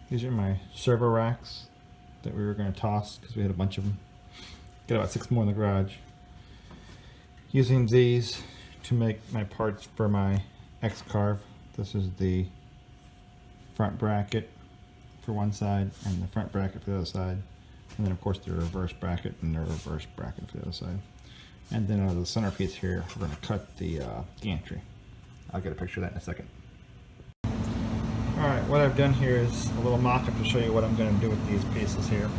These are my servo racks that we were going to toss because we had a bunch of them. Got about 6 more in the garage. Using these to make my parts for my x-carve. This is the front bracket for one side and the front bracket for the other side. And then of course the reverse bracket and the reverse bracket for the other side. And then out of the centerpiece here, we're going to cut the gantry. I'll get a picture of that in a second. Alright, what I've done here is a little mock-up to show you what I'm going to do with these pieces here.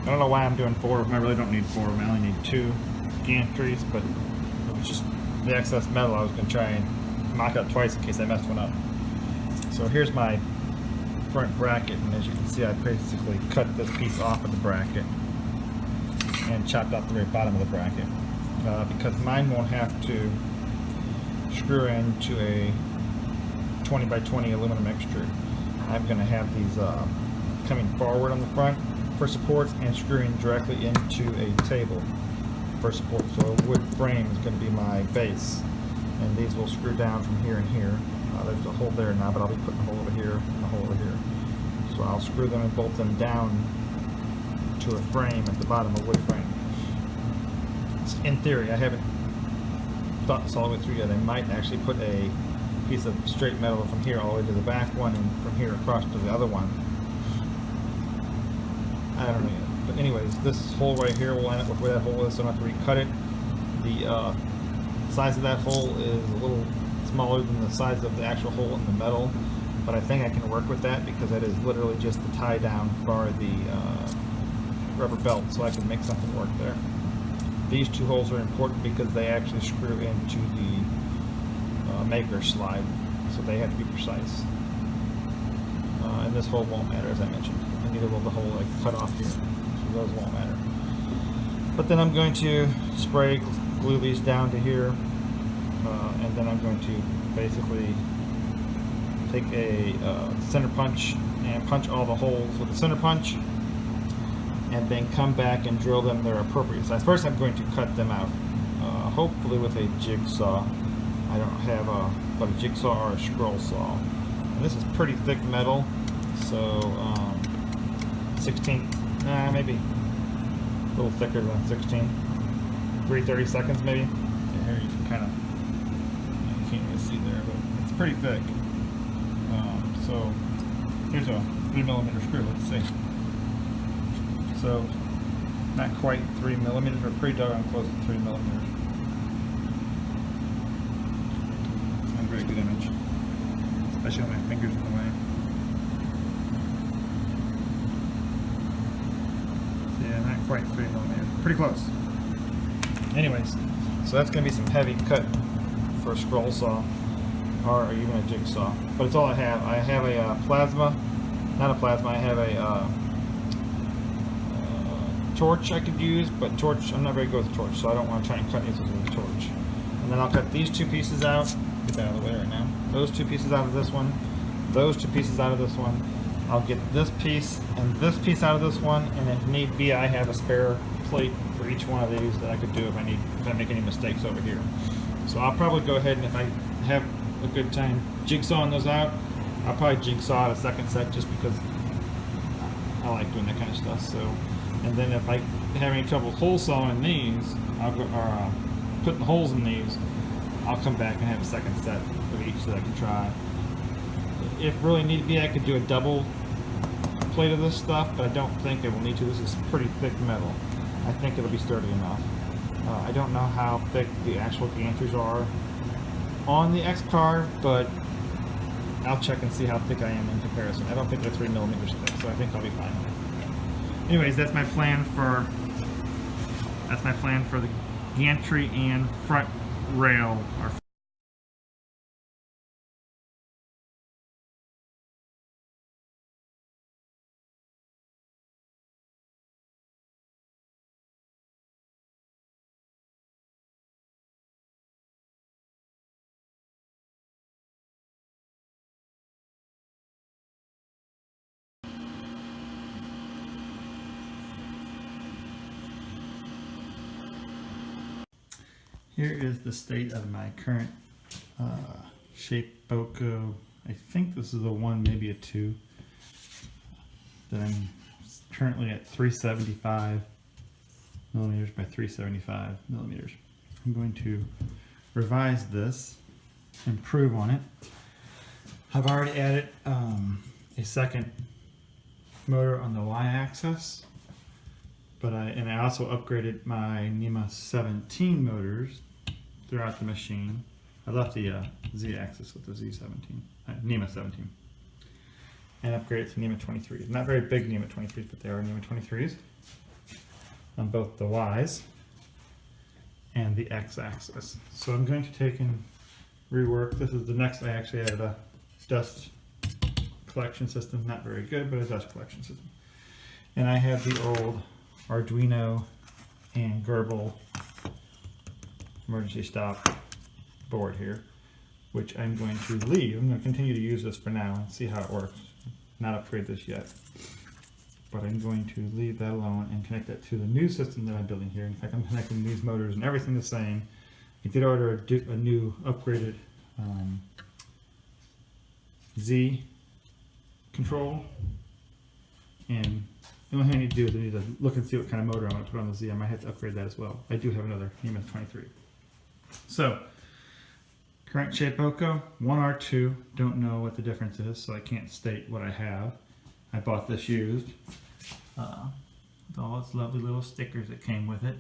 I don't know why I'm doing 4 of them. I really don't need 4 of them. I only need 2 gantries, but it was just the excess metal. I was going to try and mock up twice in case I messed one up. So here's my front bracket, and as you can see, I basically cut this piece off of the bracket and chopped off the very bottom of the bracket because mine won't have to screw into a 20 by 20 aluminum extrude. I'm going to have these coming forward on the front for supports and screwing directly into a table for support. So a wood frame is going to be my base, and these will screw down from here and here. There's a hole there now, but I'll be putting a hole over here and a hole over here. So I'll screw them and bolt them down to a frame at the bottom, a wood frame. In theory, I haven't thought this all the way through yet. I might actually put a piece of straight metal from here all the way to the back one and from here across to the other one. I don't know yet. But anyways, this hole right here will line up with where that hole is, so I don't have to recut it. The size of that hole is a little smaller than the size of the actual hole in the metal, but I think I can work with that because that is literally just the tie down for the rubber belt, so I can make something work there. These 2 holes are important because they actually screw into the maker slide, so they have to be precise. And this hole won't matter, as I mentioned, and neither will the hole I cut off here, so those won't matter. But then I'm going to spray glue these down to here, and then I'm going to basically take a center punch and punch all the holes with a center punch, and then come back and drill them their appropriate size. First I'm going to cut them out, hopefully with a jigsaw. I don't have but a jigsaw or a scroll saw. And this is pretty thick metal, so 16, maybe a little thicker than 16. 3/32 maybe. Yeah, here you can kind of, you can't really see there, but it's pretty thick. So here's a 3mm screw, let's see. So not quite 3mm, but pretty doggone close to 3mm. Not a very good image, especially when my fingers in the way. So yeah, not quite 3mm, pretty close. Anyways, so that's going to be some heavy cut for a scroll saw or even a jigsaw, but it's all I have. I have a plasma, not a plasma, I have a torch I could use, but torch, I'm not very good with torch, so I don't want to try and cut these with a torch. And then I'll cut these 2 pieces out, get that out of the way right now, those 2 pieces out of this one, those 2 pieces out of this one. I'll get this piece and this piece out of this one, and if need be I have a spare plate for each one of these that I could do if I make any mistakes over here. So I'll probably go ahead, and if I have a good time jigsawing those out, I'll probably jigsaw out a second set just because I like doing that kind of stuff. So, and then if I have any trouble hole sawing these, I'll go, or putting the holes in these, I'll come back and have a second set of each that I can try. If really need be, I could do a double plate of this stuff, but I don't think I will need to. This is pretty thick metal. I think it'll be sturdy enough. I don't know how thick the actual gantries are on the x-carve, but I'll check and see how thick I am in comparison. I don't think they're 3mm thick, so I think I'll be fine. Anyways, that's my plan for the gantry and front rail. Here is the state of my current Shape Boko. I think this is a 1, maybe a 2. that I'm currently at 375 millimeters by 375 millimeters. I'm going to revise this, improve on it. I've already added a second motor on the y-axis, but I also upgraded my NEMA 17 motors throughout the machine. I left the z-axis with the NEMA 17, and upgraded to NEMA 23s. Not very big NEMA 23s, but they are NEMA 23s on both the y's and the x-axis. So I'm going to take and rework. This is the next. I actually added a dust collection system, not very good, but a dust collection system. And I have the old Arduino and Gerbil emergency stop board here, which I'm going to leave. I'm going to continue to use this for now and see how it works. Not upgrade this yet, but I'm going to leave that alone and connect that to the new system that I'm building here. In fact, I'm connecting these motors and everything the same. I did order a new upgraded Z control, and the only thing I need to do is I need to look and see what kind of motor I'm going to put on the Z. I might have to upgrade that as well. I do have another NEMA 23. So, current Shapeoko, 1R2, don't know what the difference is, so I can't state what I have. I bought this used, with all its lovely little stickers that came with it.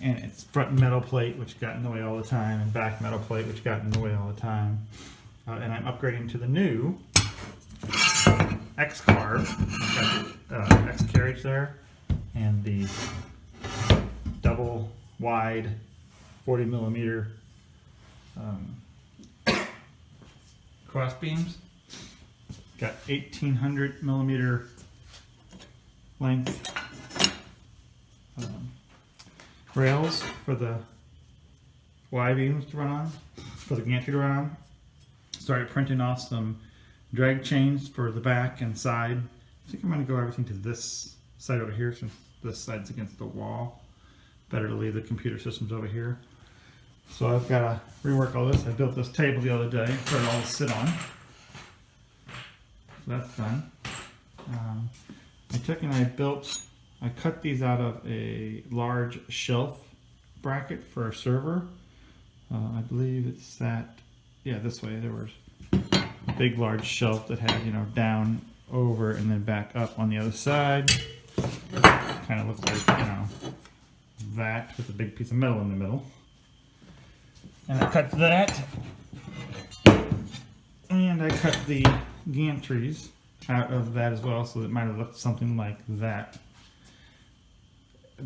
And it's front metal plate, which got in the way all the time, and back metal plate, which got in the way all the time. And I'm upgrading to the new x-carve. I've got the X carriage there, and the double wide 40 millimeter cross beams. Got 1800 millimeter length rails for the Y beams to run on, for the gantry to run on. Started printing off some drag chains for the back and side. I think I'm going to go everything to this side over here, since this side's against the wall. Better to leave the computer systems over here. So I've got to rework all this. I built this table the other day for it all to sit on. So that's done. I took and I cut these out of a large shelf bracket for a server. I believe it's sat, yeah, this way. There was a big large shelf that had, you know, down, over, and then back up on the other side. Kind of looks like, you know, that with a big piece of metal in the middle. And I cut that. And I cut the gantries out of that as well, so it might have looked something like that.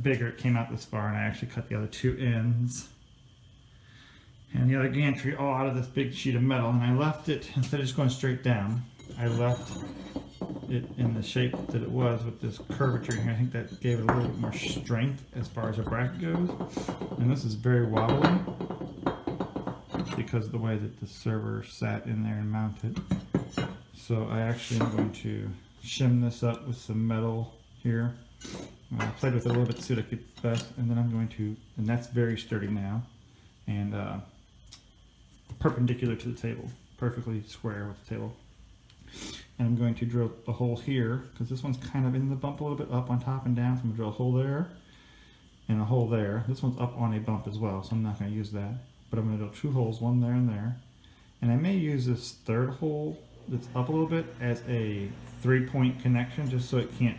Bigger, it came out this far, and I actually cut the other two ends and the other gantry all out of this big sheet of metal, and I left it, instead of just going straight down, I left it in the shape that it was with this curvature here. I think that gave it a little bit more strength as far as a bracket goes. And this is very wobbly because of the way that the server sat in there and mounted. So I actually am going to shim this up with some metal here. I played with it a little bit to see what I could best, and then I'm going to, and that's very sturdy now, and perpendicular to the table, perfectly square with the table. And I'm going to drill a hole here, because this one's kind of in the bump a little bit, up on top and down, so I'm going to drill a hole there, and a hole there. This one's up on a bump as well, so I'm not going to use that, but I'm going to drill two holes, one there and there. And I may use this third hole that's up a little bit as a 3-point connection, just so it can't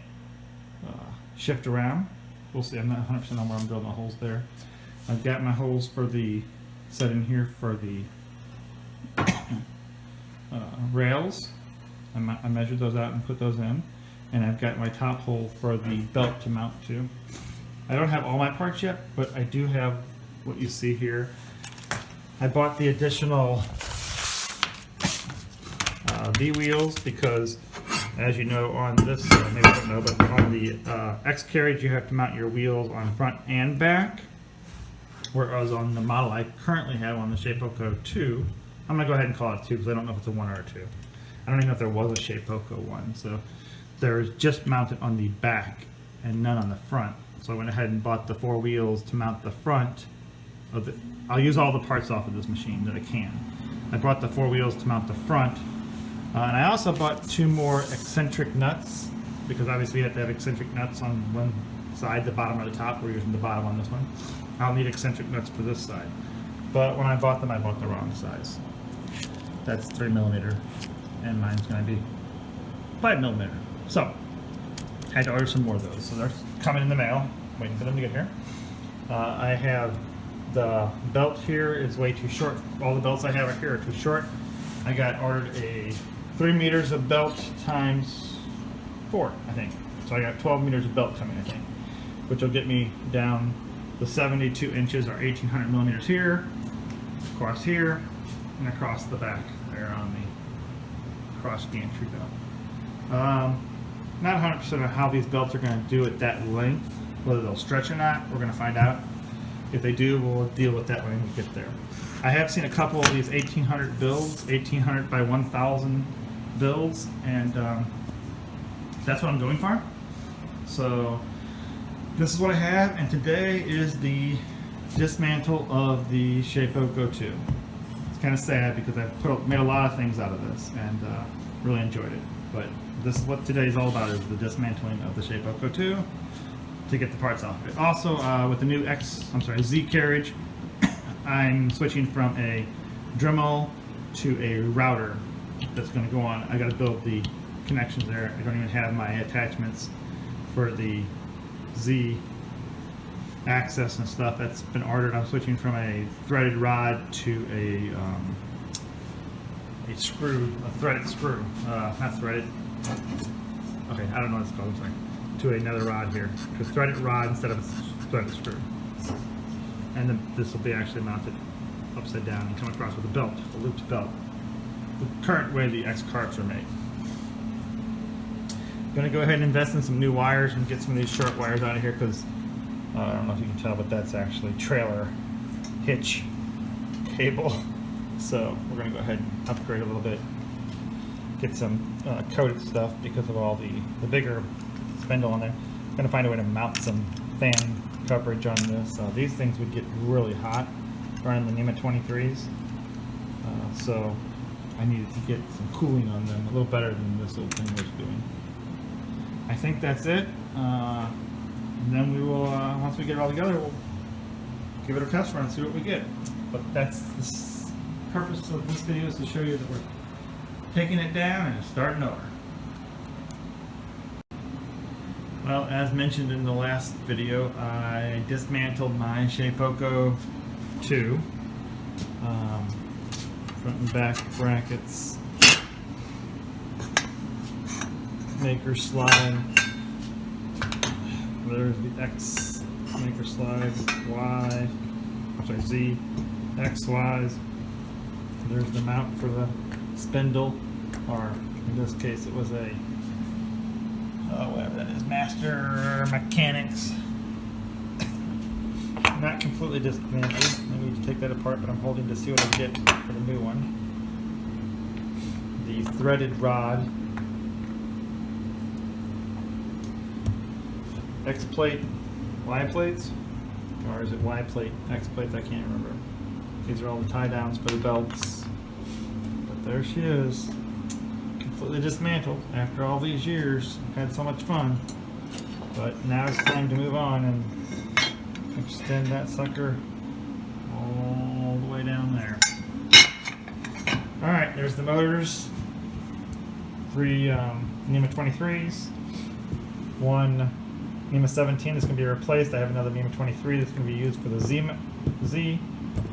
shift around. We'll see. I'm not 100% on where I'm drilling the holes there. I've got my holes for the set in here for the rails. I measured those out and put those in, and I've got my top hole for the belt to mount to. I don't have all my parts yet, but I do have what you see here. I bought the additional V wheels because, as you know, on this, maybe you don't know, but on the X carriage you have to mount your wheels on front and back, whereas on the model I currently have on the Shapeoko 2, I'm going to go ahead and call it 2 because I don't know if it's a 1 or a 2. I don't even know if there was a Shapeoko 1, so there's just mounted on the back and none on the front. So I went ahead and bought the 4 wheels to mount the front of the, I'll use all the parts off of this machine that I can. I bought the 4 wheels to mount the front And I also bought 2 more eccentric nuts, because obviously you have to have eccentric nuts on one side, the bottom or the top. We're using the bottom on this one. I'll need eccentric nuts for this side. But when I bought them, I bought the wrong size. That's 3mm, and mine's going to be 5mm. So, I had to order some more of those. So they're coming in the mail, waiting for them to get here. I have the belt here is way too short. All the belts I have right here are too short. I ordered a 3 meters of belt times 4, I think. So I got 12 meters of belt coming, I think, which will get me down the 72 inches or 1800mm here, across here, and across the back there on the cross gantry belt. Not 100% of how these belts are going to do at that length, whether they'll stretch or not. We're going to find out. If they do, we'll deal with that when we get there. I have seen a couple of these 1800 builds, 1800 by 1000 builds, and that's what I'm going for. So this is what I have, and today is the dismantle of the Shapeoko 2. It's kind of sad because I've made a lot of things out of this and really enjoyed it. But this is what today is all about, is the dismantling of the Shapeoko 2 to get the parts off of it. Also, with the new Z carriage, I'm switching from a Dremel to a router that's going to go on. I got to build the connections there. I don't even have my attachments for the Z access and stuff. That's been ordered. I'm switching from a threaded rod to a threaded screw. Not threaded. Okay, I don't know what it's called. I'm sorry. To another rod here, to a threaded rod instead of a threaded screw. And then this will be actually mounted upside down and come across with a belt, a looped belt. The current way the x-carves are made. I'm going to go ahead and invest in some new wires and get some of these short wires out of here, because I don't know if you can tell, but that's actually trailer hitch cable. So we're going to go ahead and upgrade a little bit, get some coated stuff because of all the bigger spindle on there. I'm going to find a way to mount some fan coverage on this. These things would get really hot running the NEMA 23s, so I needed to get some cooling on them, a little better than this little thing was doing. I think that's it. And then we will, once we get it all together, we'll give it a test run and see what we get. But that's the purpose of this video, is to show you that we're taking it down and starting over. Well, as mentioned in the last video, I dismantled my Shapeoko 2. Front and back brackets, maker slide, there's the X maker slide, Y, I'm sorry, Z, X, Y's, there's the mount for the spindle, or in this case it was a whatever that is, Master Mechanics. Not completely dismantled. I need to take that apart, but I'm holding to see what I get for the new one. The threaded rod, X plate, Y plates, or is it Y plate, X plates? I can't remember. These are all the tie downs for the belts. But there she is. Completely dismantled after all these years. I've had so much fun, but now it's time to move on and extend that sucker all the way down there. Alright, there's the motors. 3 NEMA 23s, 1 NEMA 17 that's going to be replaced. I have another NEMA 23 that's going to be used for the Z,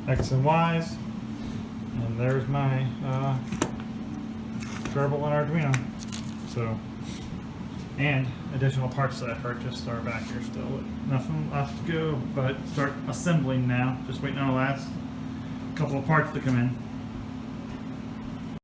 X and Y's. And there's my Gerbil and Arduino. So, and additional parts that I purchased are back here still. Nothing left to go, but start assembling now. Just waiting on the last couple of parts to come in.